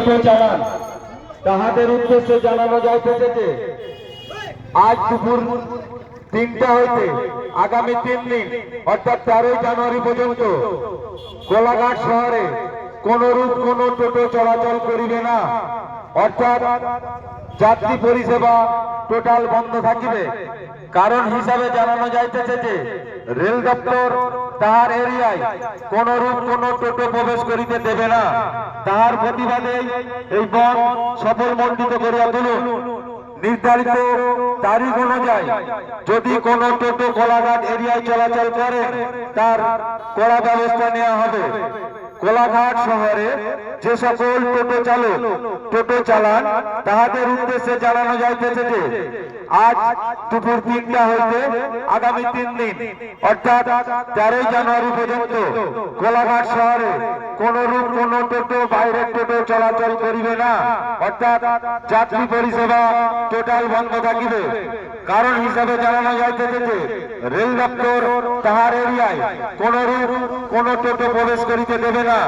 টোটো চালান তাহাদের উদ্দেশ্যে জানানো যাইতেছে যে আজ দুপুর 3টা হইতে আগামী 3 দিন অর্থাৎ 13 জানুয়ারি পর্যন্ত কোলাঘাট শহরে কোনরূপ কোন টোটো চলাচল করিবে না, অর্থাৎ যাত্রী পরিষেবা টোটাল বন্ধ থাকিবে। কারণ হিসাবে জানানো যাইতেছে যে রেল দপ্তর তাহার এরিয়ায় কোনরূপ কোন টোটো প্রবেশ করিতে দেবে না। তাহার প্রতিবাদে এই বন্ধ সফল মণ্ডিত করিয়া তুলুন। নির্ধারিত তারিখ অনুযায়ী যদি কোন টোটো কোলাঘাট এরিয়ায় চলাচল করে তার কড়া ব্যবস্থা নেওয়া হবে। কোলাঘাট শহরে যে সকল টোটো চালক টোটো চালান তাহাদের উদ্দেশ্যে জানানো যাইতেছে যে আজ দুপুর 3টা হইতে আগামী 3 দিন অর্থাৎ 13 জানুয়ারি পর্যন্ত কোলাঘাট শহরে কোনরূপ কোন টোটো বাইরের টোটো চলাচল করিবে না, অর্থাৎ যাত্রী পরিষেবা টোটাল বন্ধ থাকিবে। কারণ হিসাবে জানানো যাইতেছে যে রেল দপ্তর তাহার এরিয়ায় কোনরূপ কোন টোটো প্রবেশ করিতে দেবে না।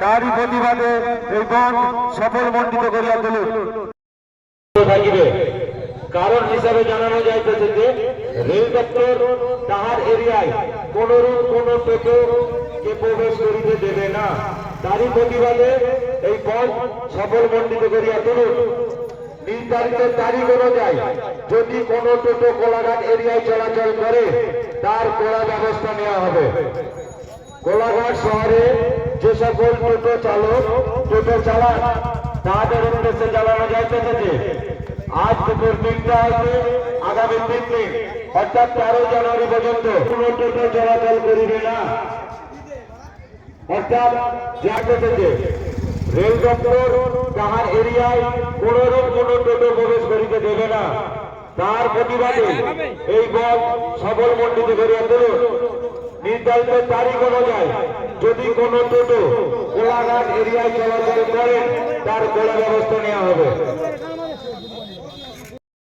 তারই প্রতিবাদে এই বন্ধ সফল মণ্ডিত করিয়া তুলুন থাকিবে। কারণ হিসাবে জানানো যাইতেছে যে রেল দপ্তর তাহার এরিয়ায় কোনরূপ কোন টোটো কে প্রবেশ করিতে দেবে না। তারই প্রতিবাদে এই বন্ধ সফল মণ্ডিত করিয়া তুলুন। নির্ধারিত তারিখ অনুযায়ী যদি কোন টোটো কোলাঘাট এরিয়ায় চলাচল করে তার কড়া ব্যবস্থা নেওয়া হবে। কোলাঘাট শহরে যে সকল টোটো চালক টোটো চালান তাদের উদ্দেশ্যে জানানো যাইতেছে যে আজ দুপুর 3টা হইতে আগামী 3 দিন অর্থাৎ 13 জানুয়ারি পর্যন্ত কোন টোটো চলাচল করিবে না, অর্থাৎ জানতেছে যে রেল দপ্তর তাহার এরিয়ায় কোনরূপ কোন টোটো প্রবেশ করিতে দেবে না। তার প্রতিবাদে এই বন্ধ সফল মণ্ডিত করিয়া তুলুন। নির্ধারিত তারিখ অনুযায়ী যদি কোন টোটো কোলাঘাট এরিয়ায় চলাচল করে তার কড়া ব্যবস্থা নেওয়া হবে।